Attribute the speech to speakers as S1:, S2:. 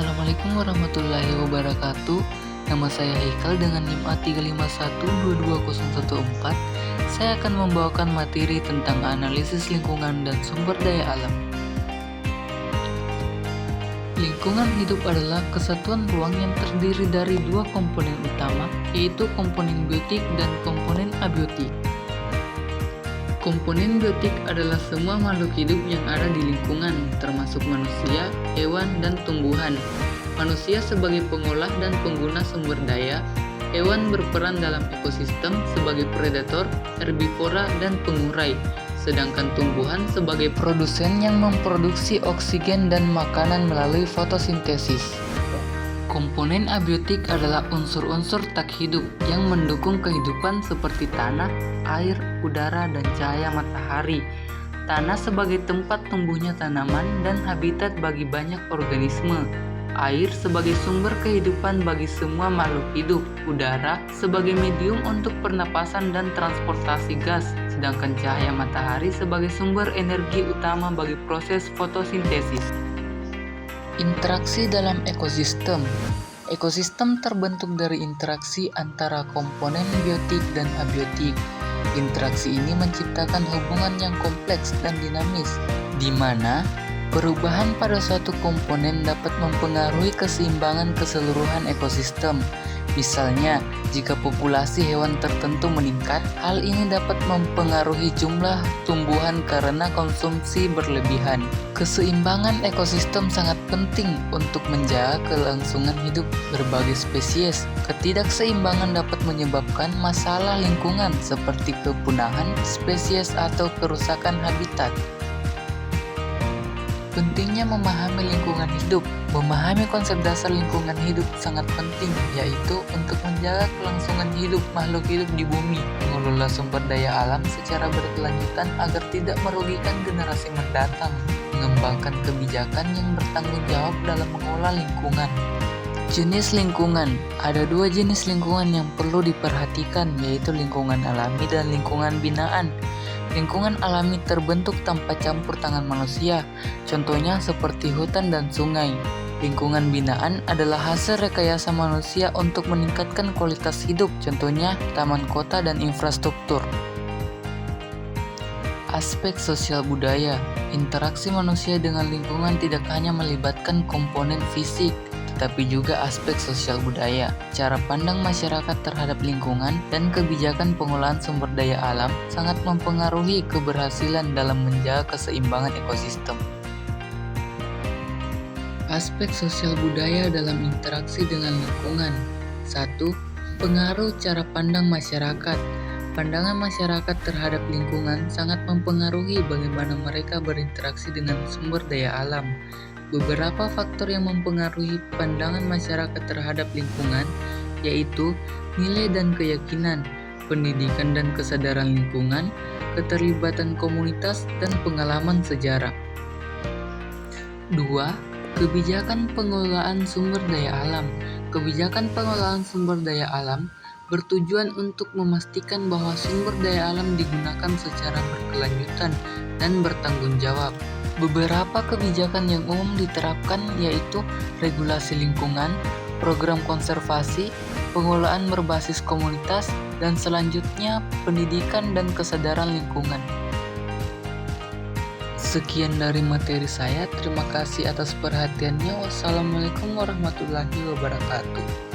S1: Assalamualaikum warahmatullahi wabarakatuh. Nama saya Haikal dengan NIM A351220114. Saya akan membawakan materi tentang analisis lingkungan dan sumber daya alam. Lingkungan hidup adalah kesatuan ruang yang terdiri dari dua komponen utama, yaitu komponen biotik dan komponen abiotik. Komponen biotik adalah semua makhluk hidup yang ada di lingkungan, termasuk manusia, hewan, dan tumbuhan. Manusia sebagai pengolah dan pengguna sumber daya, hewan berperan dalam ekosistem sebagai predator, herbivora, dan pengurai, sedangkan tumbuhan sebagai produsen yang memproduksi oksigen dan makanan melalui fotosintesis. Komponen abiotik adalah unsur-unsur tak hidup yang mendukung kehidupan seperti tanah, air, udara, dan cahaya matahari. Tanah sebagai tempat tumbuhnya tanaman dan habitat bagi banyak organisme. Air sebagai sumber kehidupan bagi semua makhluk hidup. Udara sebagai medium untuk pernapasan dan transportasi gas. Sedangkan cahaya matahari sebagai sumber energi utama bagi proses fotosintesis. Interaksi dalam ekosistem. Ekosistem terbentuk dari interaksi antara komponen biotik dan abiotik. Interaksi ini menciptakan hubungan yang kompleks dan dinamis, di mana perubahan pada suatu komponen dapat mempengaruhi keseimbangan keseluruhan ekosistem. Misalnya, jika populasi hewan tertentu meningkat, hal ini dapat mempengaruhi jumlah tumbuhan karena konsumsi berlebihan. Keseimbangan ekosistem sangat penting untuk menjaga kelangsungan hidup berbagai spesies. Ketidakseimbangan dapat menyebabkan masalah lingkungan seperti kepunahan spesies atau kerusakan habitat. Pentingnya memahami lingkungan hidup. Memahami konsep dasar lingkungan hidup sangat penting, yaitu untuk menjaga kelangsungan hidup makhluk hidup di bumi, mengelola sumber daya alam secara berkelanjutan agar tidak merugikan generasi mendatang, mengembangkan kebijakan yang bertanggung jawab dalam mengelola lingkungan. Jenis lingkungan. Ada dua jenis lingkungan yang perlu diperhatikan, yaitu lingkungan alami dan lingkungan binaan. Lingkungan alami terbentuk tanpa campur tangan manusia, contohnya seperti hutan dan sungai. Lingkungan binaan adalah hasil rekayasa manusia untuk meningkatkan kualitas hidup, contohnya taman kota dan infrastruktur. Aspek sosial budaya. Interaksi manusia dengan lingkungan tidak hanya melibatkan komponen fisik, tetapi juga aspek sosial budaya. Cara pandang masyarakat terhadap lingkungan dan kebijakan pengolahan sumber daya alam sangat mempengaruhi keberhasilan dalam menjaga keseimbangan ekosistem. Aspek sosial budaya dalam interaksi dengan lingkungan. 1. Pengaruh cara pandang masyarakat. Pandangan masyarakat terhadap lingkungan sangat mempengaruhi bagaimana mereka berinteraksi dengan sumber daya alam. Beberapa faktor yang mempengaruhi pandangan masyarakat terhadap lingkungan yaitu nilai dan keyakinan, pendidikan dan kesadaran lingkungan, keterlibatan komunitas, dan pengalaman sejarah. 2. Kebijakan pengelolaan sumber daya alam. Kebijakan pengelolaan sumber daya alam bertujuan untuk memastikan bahwa sumber daya alam digunakan secara berkelanjutan dan bertanggung jawab. Beberapa kebijakan yang umum diterapkan yaitu regulasi lingkungan, program konservasi, pengelolaan berbasis komunitas, dan selanjutnya pendidikan dan kesadaran lingkungan. Sekian dari materi saya, terima kasih atas perhatiannya. Wassalamualaikum warahmatullahi wabarakatuh.